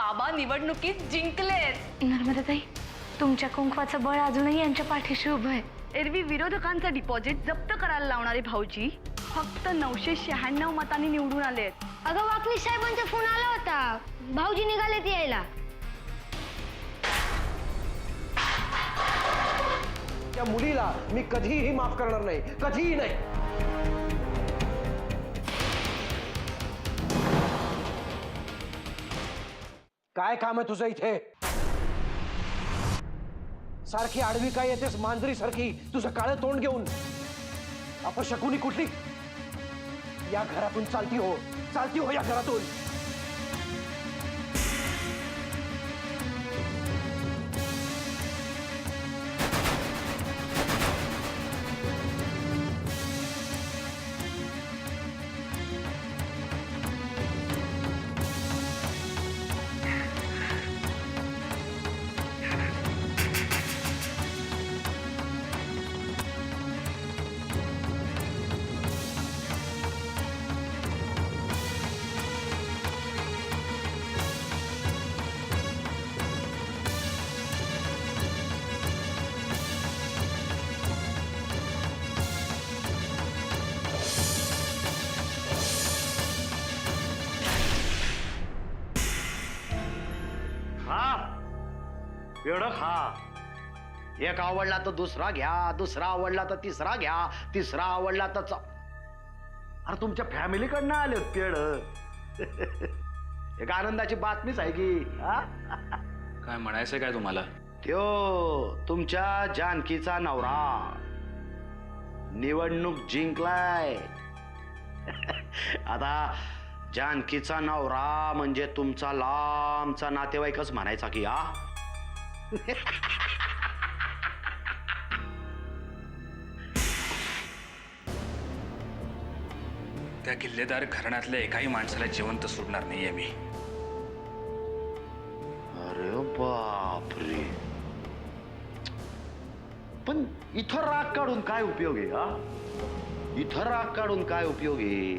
बाबा निवडणुकीत जिंकलेत. नर्मदाताई, तुमच्या कुंकवाचं बळ अजूनही यांच्या पाठीशी उभं आहे. एरवी विरोधकांचं डिपॉझिट जप्त करायला लावणारे भाऊजी फक्त 996 मतांनी निवडून आलेत. अगं, वाकणी साहेबांचा फोन आला होता, भाऊजी निघालेत यायला. त्या मुलीला मी कधीही माफ करणार नाही, कधीही नाही. काय काम आहे तुझं इथे? सारखी आडवी काय येतेस मांजरी सारखी तुझं काळं तोंड घेऊन? अपशकुनी कुठली? या घरातून चालती हो या घरातून. एवढं खा. एक आवडला तर दुसरा घ्या, दुसरा आवडला तर तिसरा घ्या, तिसरा आवडला तर अरे तुमच्या फॅमिलीकडनं आले पेड. एक आनंदाची बातमीच आहे की. काय म्हणायचं काय तुम्हाला? त्यो तुमच्या जानकीचा नवरा निवडणूक जिंकलाय. आता जानकीचा नवरा म्हणजे तुमचा लांबचा नातेवाईकच म्हणायचा की. त्या किल्लेदार घराण्यातल्या एकाही माणसाला जिवंत सोडणार नाहीये मी. अरे बापरे. पण इथं राग काढून काय उपयोग आहे? इथं राग काढून काय उपयोग आहे?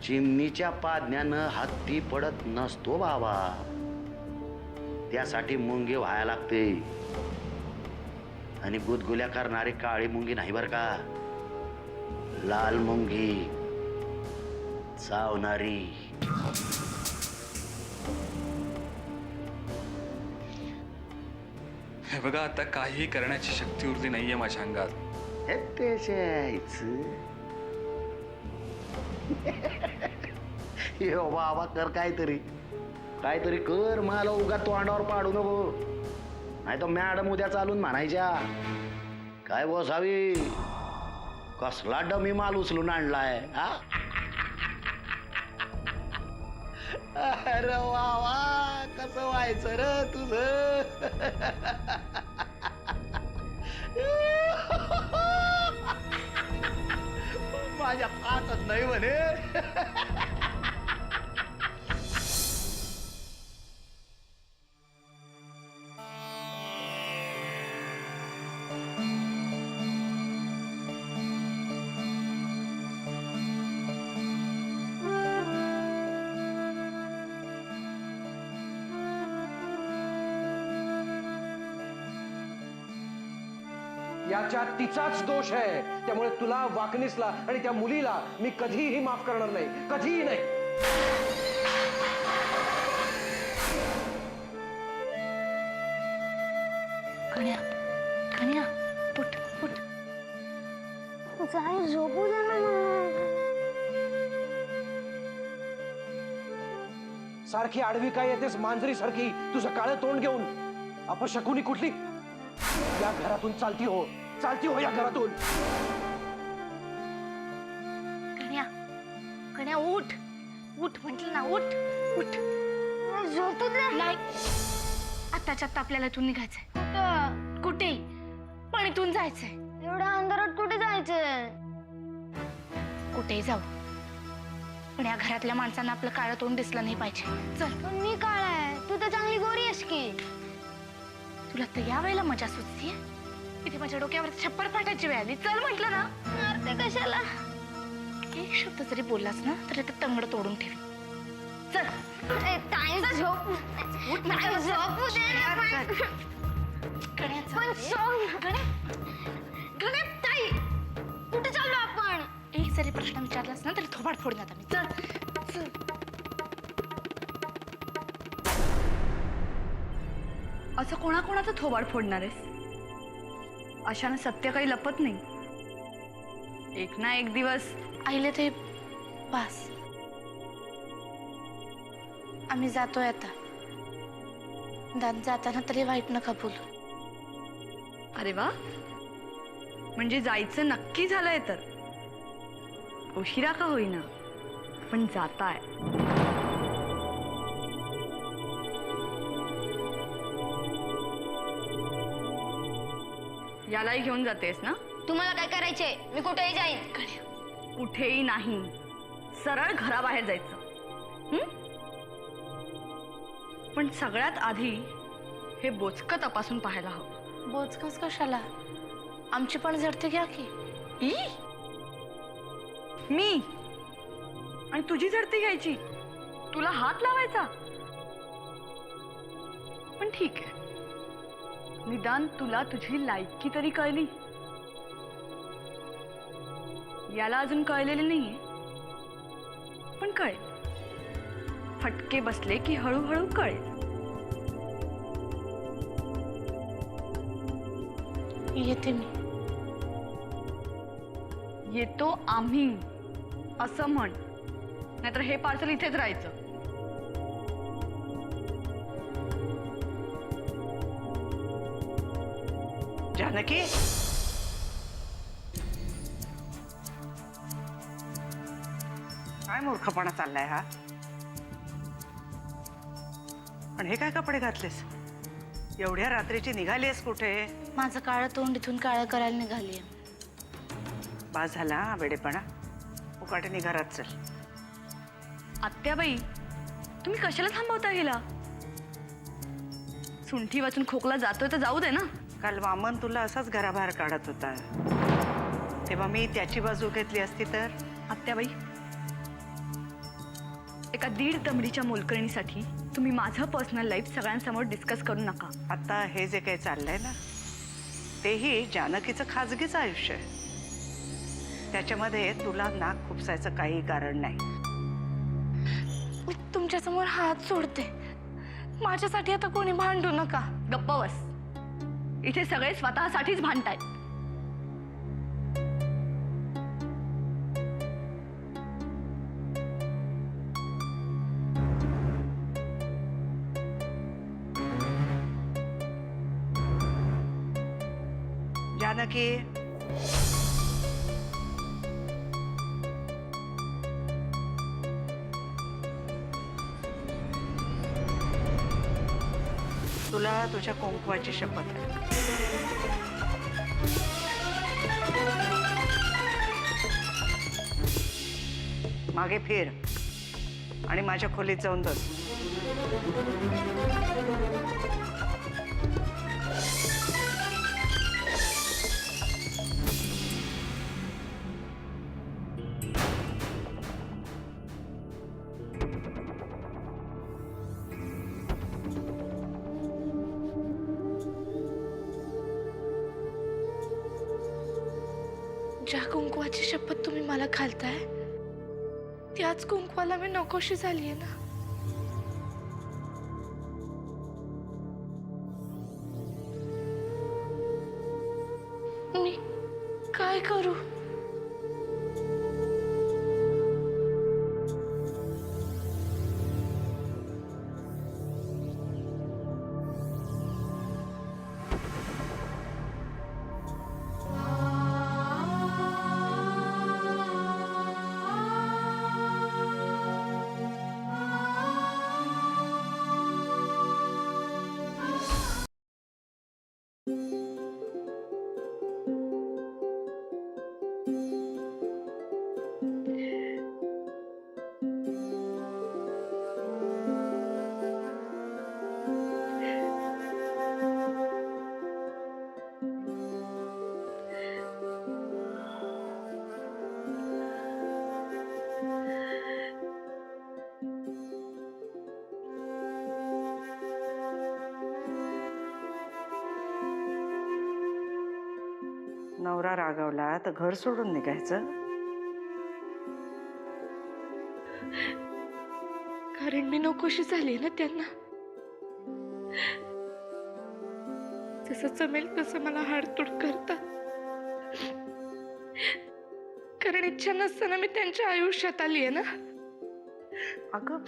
चिमणीच्या पादण्यानं हत्ती पडत नसतो बाबा. त्यासाठी मुंगी व्हायला लागते. आणि गुदगुल्या करणारी काळी मुंगी नाही बर का, लाल मुंगी चावणारी. हे बघा, आता काही करण्याची शक्ती उरली नाहीये माझ्या अंगात. बाबा कर काहीतरी कर. मला उगा तोंडावर पाडू नको, नाही तर मॅडम उद्या चालून म्हणायच्या काय बसावी कसला डमी माल उचलून आणलाय. अरे वा कसं व्हायचं र तुझं. माझ्या हातात नाही म्हणे. याच्यात तिचाच दोष आहे. त्यामुळे तुला, वाकणीसला आणि त्या मुलीला मी कधीही माफ करणार नाही, कधीही नाही. कन्या, कन्या, उठ उठ. जाय झोपू दे ना. सारखी आडवी काय येतेस मांजरी सारखी तुझं काळं तोंड घेऊन? अपशकुनी कुठली? या घरातून चालती हो या घरातून. कन्या, कन्या उठ उठ म्हटलं ना, उठ उठ. झोपू दे. नाही, आत्ताच्या आत्ता आपल्याला इथून निघायचंय. कुठे? पण इथून जायचंय. एवढ्या अंधारात कुठे जायचंय? कुठेही जाऊ, पण या घरातल्या माणसांना आपलं काळं तोंड दिसलं नाही पाहिजे. चल. पण मी काळा आहे, तू तर चांगली गोरी आहेस की. तुला तर या वेळेला मजा सुचतीये? इथे माझ्या डोक्यावर छप्पर फाटायची वेळ आली. चल म्हटलं ना. ते कशाला? एक शब्द जरी बोललास ना तर तंगड तोडून ठेवी. चल. टाइम झोप नाही झोपू दे ना पण. पण सॉंग गणे ताई कुठे चाललो आपण? एक जरी प्रश्न विचारलास ना तरी थोबाड फोडण्यात आम्ही. चल चल. असं कोणाकोणाचं थोबाड फोडणार आहेस? अशानं सत्य काही लपत नाही. एक ना एक दिवस आईले ते पास. आम्ही जातोय आता. जाताना तरी वाईट नका बोलू. अरे वा, म्हणजे जायचं नक्की झालंय तर. उशिरा का होईना पण जाताय. यालाही घेऊन जातेस ना? तुम्हाला काय करायचंय? मी कुठेही जाईन. कुठेही नाही, सरळ घराबाहेर जायचं. हं? पण सगळ्यात आधी हे बोचकं तपासून पाहायला हवं. बोचकच कशाला? आमची पण झडते घ्या की. ई? मी आणि तुझी झडती घ्यायची? तुला हात लावायचा? पण ठीक आहे, निदान तुला तुझी लायकी तरी कळली. याला अजून कळलेली नाहीये, पण कळेल. फटके बसले की हळूहळू कळेल. येते मी. येतो आम्ही असं म्हण, नाहीतर हे पार्सल इथेच राहायचं. जानकी, काय मूर्खपणा चाललाय हा? पण हे काय कपडे घातलेस? एवढ्या रात्रीची निघालीस कुठे? माझं काळं तोंड इथून काळं करायला निघालीये. बास झाला हा वेडेपणा. उकाटे घरात चल. आत्याबाई, तुम्ही कशाला थांबवता हिला? सुंठी वाचून खोकला जातोय तर जाऊ दे ना. काल वामन तुला असाच घराबाहेर काढत होता, तेव्हा मी त्याची बाजू घेतली असती तर? आत्याबाई, एका 1.5 दमडीच्या मोलकरणीसाठी तुम्ही माझं पर्सनल लाईफ सगळ्यांसमोर डिस्कस करू नका. आता हे जे काही चाललंय ना, तेही जानकीचं खाजगीचं आयुष्य आहे. त्याच्यामध्ये तुला नाक खुपसायचं काही कारण नाही. मी तुमच्या समोर हात सोडते. माझ्यासाठी आता कोणी भांडू नका. गप्प बस. इथे सगळे स्वतःसाठीच भांडतायत. जानकी, तुला तुझ्या कुंकवाची शपथ आहे. मागे फिर आणि माझ्या खोलीत जाऊन बस. ज्या कुंकवाची शपथ तुम्ही मला घालताय त्याच कुंकवाला मी नकोशी झालीये ना. मी काय करू? नवरा रागावला तर घर सोडून निघायचं? कारण मी नकोशी झाली ना त्यांना. जसं जमेल तसं मला हाडतूड करतात. कारण इच्छा नसताना मी त्यांच्या आयुष्यात आली आहे ना. अगं,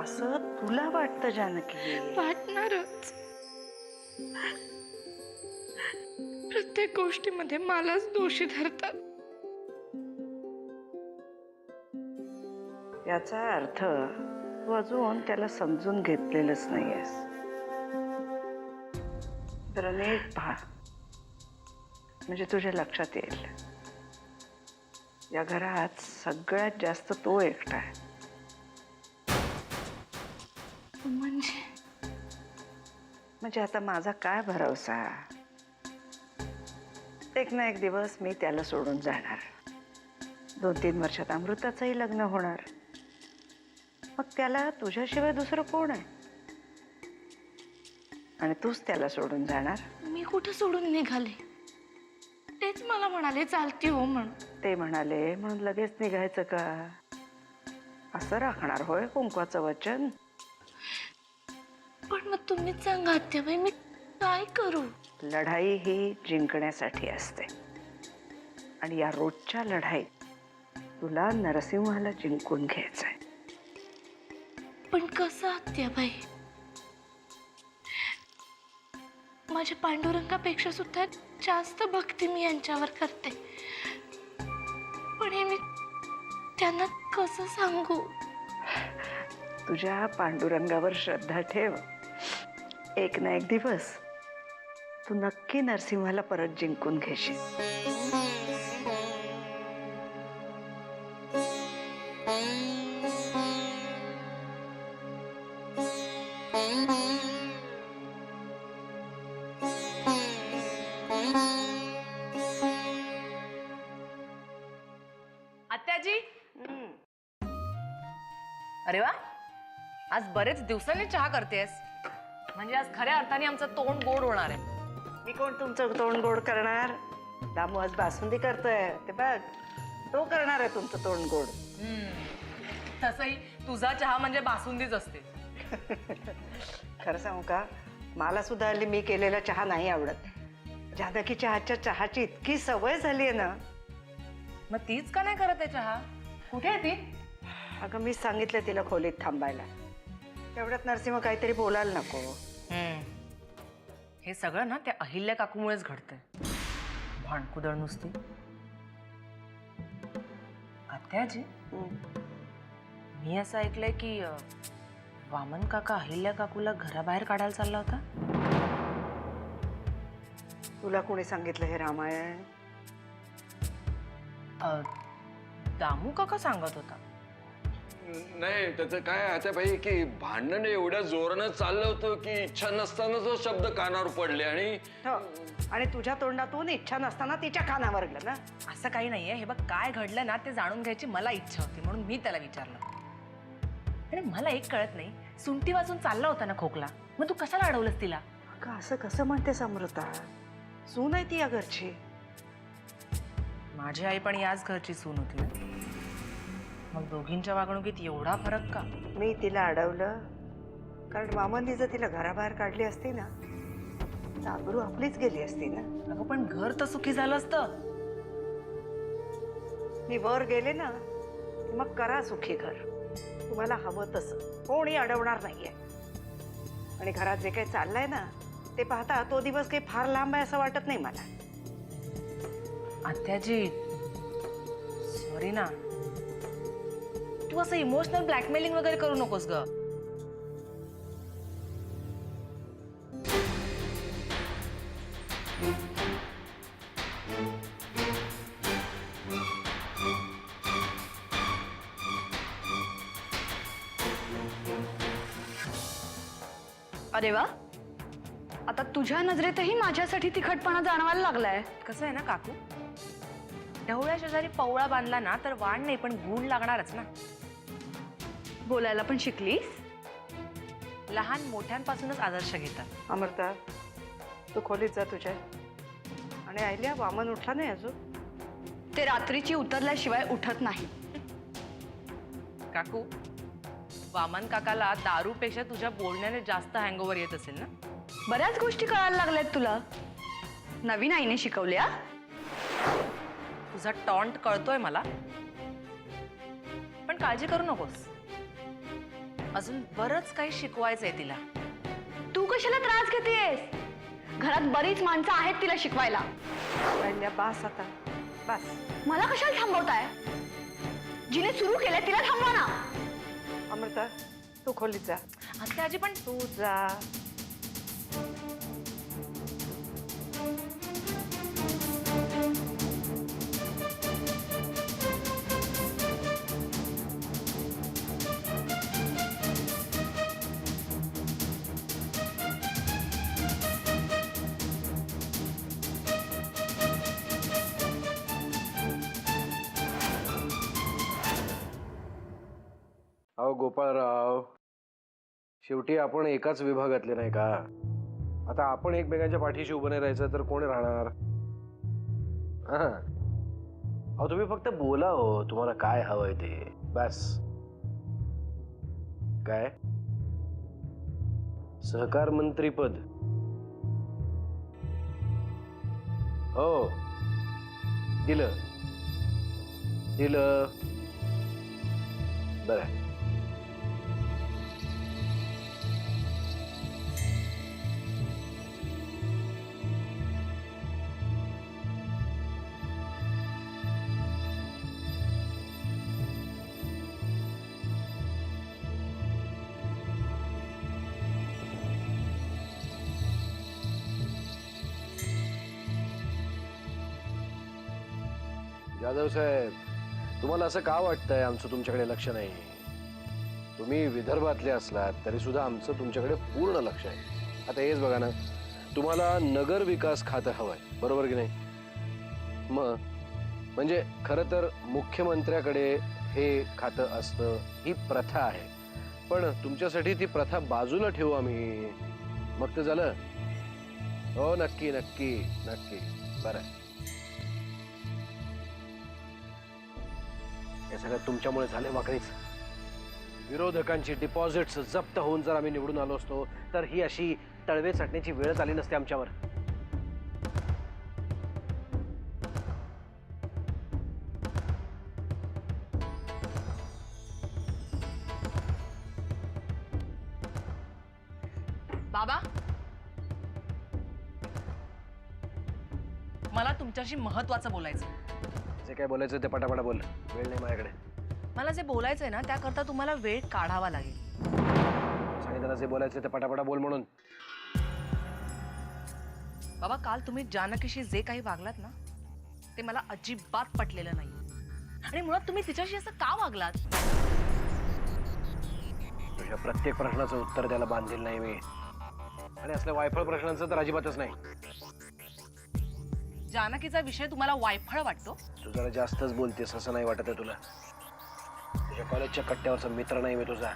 असं तुला वाटतं जानकी? वाटणारच. प्रत्येक गोष्टीमध्ये मलाच दोषी धरतात. याचा अर्थ तू अजून त्याला समजून घेतलेलंच नाहीयेस. जरा नीट पहा, म्हणजे तुझ्या लक्षात येईल. या घरात सगळ्यात जास्त तो एकटा आहे. म्हणजे आता माझा काय भरवसा? एक ना एक दिवस मी त्याला सोडून जाणार. 2-3 वर्षात अमृताचंही लग्न होणार. मग त्याला तुझ्याशिवाय दुसरं कोण आहे? आणि तूच त्याला सोडून जाणार. मी कुठं सोडून निघाले? तेच मला म्हणाले चालती हो म्हणून. ते म्हणाले म्हणून लगेच निघायचं का? असं राखणार होय कुंकवाचं वचन? पण मग तुम्हीच सांगा आत्याबाई, मी काय करू? लढाई ही जिंकण्यासाठी असते. आणि या रोजच्या लढाईत तुला नरसिंहाला जिंकून घ्यायचंय. पण कसं आत्याबाई? माझ्या पांडुरंगापेक्षा सुद्धा जास्त भक्ती मी यांच्यावर करते. पण हे मी त्यांना कसं सांगू? तुझ्या पांडुरंगावर श्रद्धा ठेव. एक ना एक दिवस तू नक्की नरसिंहाला परत जिंकून घेशील. आत्याजी. अरे वा, आज बरेच दिवसांनी चहा करतेस. म्हणजे आज खऱ्या अर्थाने आमचं तोंड गोड होणार आहे. मी कोण तुमचं तोंड गोड करणार? दामू आज बासुंदी करतोय, ते बघ. तो करणार आहे तुमचं तोंड गोड. तसंही तुझा चहा म्हणजे बासुंदीच असते. खरं सांगू का, मला सुद्धा हल्ली मी केलेला चहा नाही आवडत. जानकीच्या हातच्या चहाची इतकी सवय झाली आहे ना. मग तीच का नाही करत आहे चहा? कुठे आहे ती? अगं मी सांगितलं तिला खोलीत थांबायला. तेवढ्यात नरसिंह काहीतरी बोलायला नको? हे सगळं ना त्या अहिल्या काकूमुळेच घडतंय. भांडकुदळ नुसती. आत्याजी, मी असं ऐकलंय की वामन काका अहिल्या काकूला घराबाहेर काढायला चालला होता. तुला कोणी सांगितलं हे रामायण? दामू काका सांगत होता. नाही त्याचं काय आता भाई की भांडण एवढ्या जोरानं चाललं होतं की इच्छा नसताना तो शब्द कानावर पडले आणि आणि तुझ्या तोंडातून इच्छा नसताना तिच्या कानावर गेलं ना. असं काही नाहीये. हे बघ, काय घडलं ना ते जाणून घ्यायची मला इच्छा होती म्हणून मी त्याला विचारलं. आणि मला एक कळत नाही, सुंटी वाजून चालला होता ना खोकला, मग तू कशाला अडवलंस तिला? का असं कसं म्हणतेस अमृता? सून आहे ती या घरची. माझी आई पण याच घरची सून होती ना. मग दोघींच्या वागणुकीत एवढा फरक का? मी तिला अडवलं कारण मामांनी जर तिला घराबाहेर काढली असती ना, आबरू आपलीच गेली असती ना. अगं पण घर तर सुखी झालं असतं. मी वर गेले ना, मग करा सुखी घर. तुम्हाला हवं तसं कोणी अडवणार नाहीये. आणि घरात जे काही चाललंय ना ते पाहता तो दिवस काही फार लांब आहे असं वाटत नाही मला. आत्याजी, सॉरी ना. तू असं इमोशनल ब्लॅकमेलिंग वगैरे करू नकोस ग. अरे वा, आता तुझ्या नजरेतही माझ्यासाठी तिखटपणा जाणवायला लागलाय. कसं आहे ना काकू, ढवळ्या शेजारी पवळा बांधला ना तर वाढ नाही पण गुण लागणारच ना. बोलायला पण शिकलीस. लहान मोठ्यांपासूनच आदर्श घेतात. अमृता, तू खोलीत जा तुझ्या. आणि आयल्या, वामन उठला नाही अजून? ते रात्रीची उतरल्याशिवाय उठत नाही. काकू, वामन काकाला दारूपेक्षा तुझ्या बोलण्याने जास्त हँगओव्हर येत असेल ना? बऱ्याच गोष्टी कळायला लागल्यात तुला. नवीन आईने शिकवल्या. तुझा टॉन्ट कळतोय मला, पण काळजी करू नकोस. अजून बरंच काही शिकवायचंय तिला. तू कशाला त्रास घेतेस? घरात बरीच माणसं आहेत तिला शिकवायला. आयल्या, बास आता, बास. मला कशाला थांबवताय? जिने सुरू केलंय तिला थांबवा ना. अमृता, तू खोलीत जा. आत्या आजी पण तू जा. अहो गोपाळराव, शेवटी आपण एकाच विभागातले नाही का? आता आपण एकमेकांच्या पाठीशी उभं नाही राहायचं तर कोण राहणार? हा. अहो तुम्ही फक्त बोला हो, तुम्हाला काय हवंय ते बस. काय सहकार मंत्रीपद? हो, दिलं दिलं. बरं. जाधव साहेब, तुम्हाला असं का वाटतंय आमचं तुमच्याकडे लक्ष नाही? तुम्ही विदर्भातले असलात तरी सुद्धा आमचं तुमच्याकडे पूर्ण लक्ष आहे. आता हेच बघा ना, तुम्हाला नगर विकास खातं हवंय, बरोबर की नाही? मग म्हणजे खरं तर मुख्यमंत्र्याकडे हे खातं असतं, ही प्रथा आहे. पण तुमच्यासाठी ती प्रथा बाजूला ठेवू आम्ही, मग तर झालं. हो, नक्की नक्की नक्की. बरं, हे सगळं तुमच्यामुळे झाले वाकडीच. विरोधकांची डिपॉझिट्स जप्त होऊन जर आम्ही निवडून आलो असतो तर ही अशी तळवे चटण्याची वेळच आली नसते आमच्यावर. बाबा, मला तुमच्याशी महत्वाचं बोलायचं. जे काय बोलायचं ते पटापटा बोल, वेळ नाही माझ्याकडे. मला जे बोलायचंय ना त्याकरता तुम्हाला वेळ काढावा लागेल. सांगितलं जे बोलायचं ते पटापटा बोल म्हणून. बाबा, काल तुम्ही जानकीशी जे काही वागलात ना ते मला अजिबात पटलेलं नाही. आणि मुळात तुम्ही तिच्याशी असं का वागलात? तुझ्या प्रत्येक प्रश्नाचं उत्तर द्यायला बांधील नाही मी, आणि असल्या वायफळ प्रश्नांचं तर अजिबातच नाही. जानकीचा विषय तुम्हाला वायफळ वाटतो? तू जरा जास्तच बोलतेस असं नाही वाटत आहे तुला? तुझ्या कॉलेजच्या कट्ट्यावरचा मित्र नाही मी तुझा.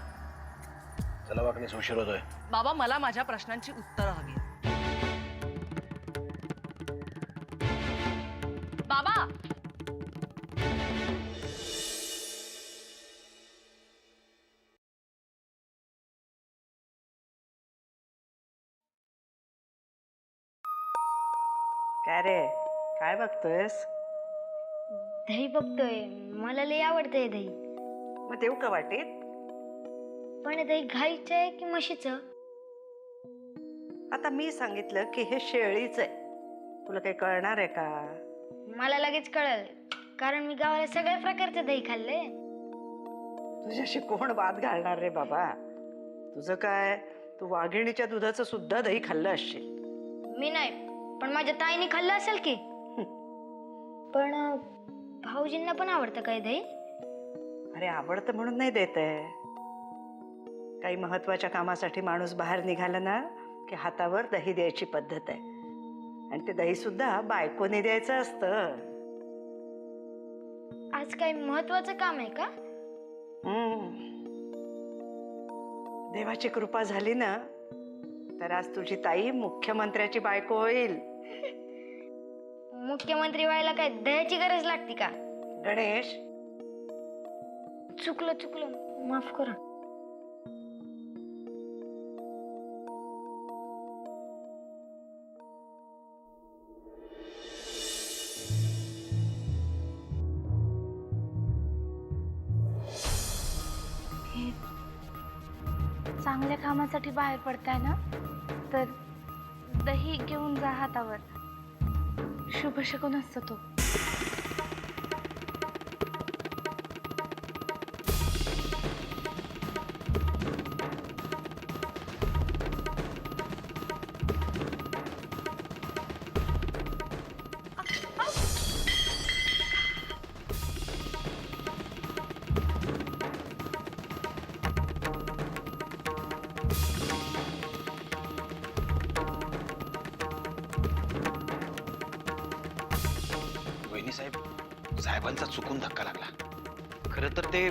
चला वाकणीस उशीर होतोय. बाबा, मला माझ्या प्रश्नांची उत्तरं हवी. बाबा, काय रे, काय बघतोयस? दही बघतोय. मला लय आवडतंय दही. मग देऊ का वाटेत? पण हे दही गाईचं आहे की म्हशीचं? आता मी सांगितलं की हे शेळीच आहे, तुला काही कळणार आहे का? मला लगेच कळलं, कारण मी गावाला सगळ्या प्रकारचे दही खाल्ले. तुझ्याशी कोण वाद घालणार रे बाबा? तुझं काय, तू वाघिणीच्या दुधाचं सुद्धा दही खाल्लं असशील. मी नाही, पण माझ्या ताईने खाल्लं असेल की. पण भाऊजींना पण आवडतं काय दही? अरे आवडतं म्हणून नाही देत आहे. काही महत्वाच्या कामासाठी माणूस बाहेर निघाला ना की हातावर दही द्यायची पद्धत आहे, आणि ते दही सुद्धा बायकोने द्यायचं असतं. आज काही महत्वाचं काम आहे का? देवाची कृपा झाली ना तर आज तुझी ताई मुख्यमंत्र्याची बायको होईल. मुख्यमंत्री व्हायला काय दह्याची गरज लागते का? गणेश, चुकलं माफ करा. हे चांगल्या कामासाठी बाहेर पडताय ना, तर दही घेऊन जा हातावर. शुभ शकून असतो तो. वहिनी साहेब, साहेबांचा चुकून धक्का लागला. खरं तर ते